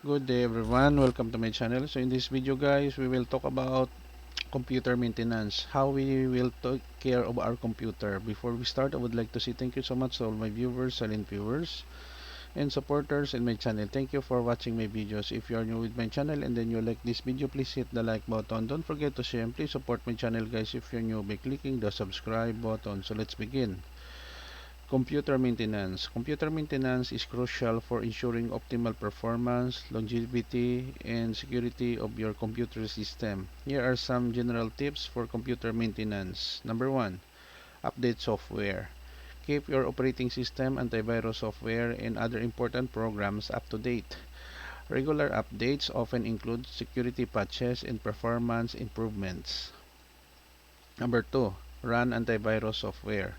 Good day everyone, welcome to my channel. So in this video guys, we will talk about computer maintenance, how we will take care of our computer. Before we start, I would like to say thank you so much to all my viewers, silent viewers, and supporters in my channel. Thank you for watching my videos. If you are new with my channel and then you like this video, please hit the like button. Don't forget to share and please support my channel guys if you're new by clicking the subscribe button. So let's begin. Computer maintenance. Computer maintenance is crucial for ensuring optimal performance, longevity, and security of your computer system. Here are some general tips for computer maintenance. Number 1. Update software. Keep your operating system, antivirus software, and other important programs up to date. Regular updates often include security patches and performance improvements. Number 2. Run antivirus software.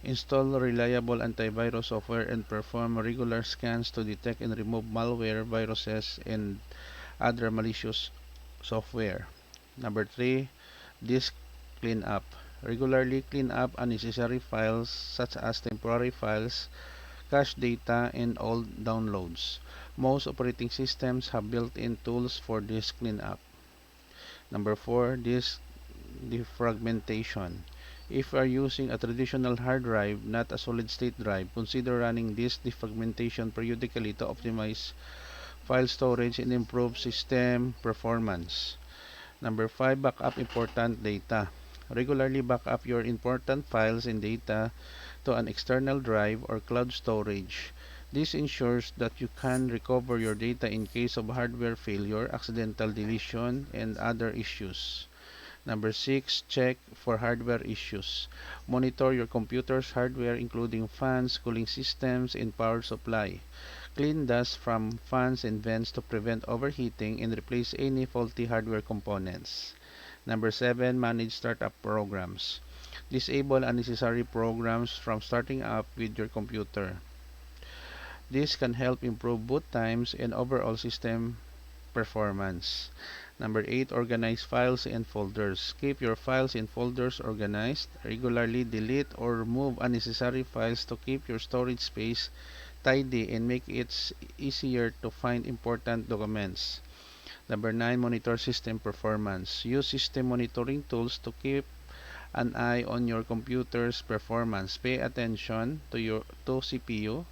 Install reliable antivirus software and perform regular scans to detect and remove malware, viruses, and other malicious software. Number 3. Disk cleanup. Regularly clean up unnecessary files such as temporary files, cache data, and old downloads. Most operating systems have built-in tools for disk cleanup. Number 4. Disk defragmentation. If you are using a traditional hard drive, not a solid-state drive, consider running disk defragmentation periodically to optimize file storage and improve system performance. Number 5. Backup important data. Regularly back up your important files and data to an external drive or cloud storage. This ensures that you can recover your data in case of hardware failure, accidental deletion, and other issues. Number 6, check for hardware issues. Monitor your computer's hardware including fans, cooling systems, and power supply. Clean dust from fans and vents to prevent overheating and replace any faulty hardware components. Number 7, manage startup programs. Disable unnecessary programs from starting up with your computer. This can help improve boot times and overall system performance. Number 8, organize files and folders. Keep your files and folders organized. Regularly delete or remove unnecessary files to keep your storage space tidy and make it easier to find important documents. Number 9, monitor system performance. Use system monitoring tools to keep an eye on your computer's performance. Pay attention to CPU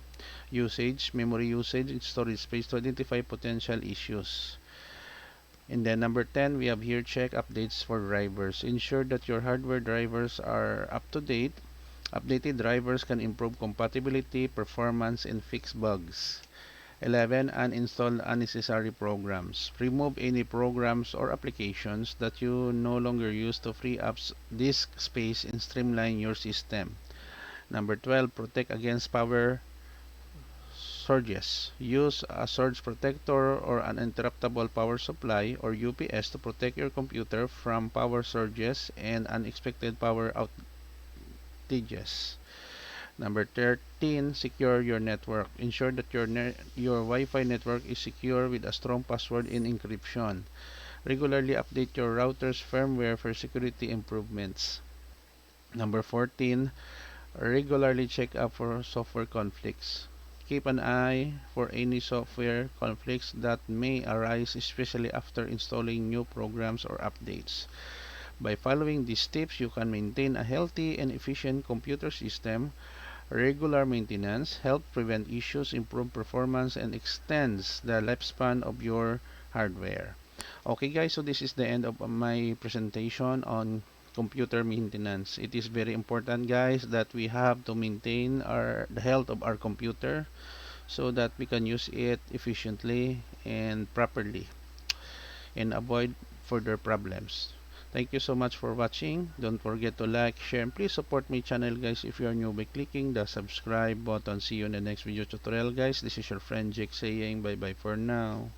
usage, memory usage, and storage space to identify potential issues. And then number 10, we have here check updates for drivers. Ensure that your hardware drivers are up to date. Updated drivers can improve compatibility, performance, and fix bugs. 11. Uninstall unnecessary programs. Remove any programs or applications that you no longer use to free up disk space and streamline your system. Number 12. Protect against power surges. Use a surge protector or an interruptible power supply or UPS to protect your computer from power surges and unexpected power outages. Number 13, secure your network. Ensure that your Wi-Fi network is secure with a strong password and encryption. Regularly update your router's firmware for security improvements. Number 14, regularly check up for software conflicts. Keep an eye for any software conflicts that may arise, especially after installing new programs or updates. By following these tips, you can maintain a healthy and efficient computer system. Regular maintenance helps prevent issues, improve performance, and extends the lifespan of your hardware. Okay guys, so this is the end of my presentation on computer maintenance. It is very important guys that we have to maintain the health of our computer so that we can use it efficiently and properly and avoid further problems. Thank you so much for watching. Don't forget to like, share, and please support my channel guys if you are new by clicking the subscribe button. See you in the next video tutorial guys. This is your friend Jake saying bye bye for now.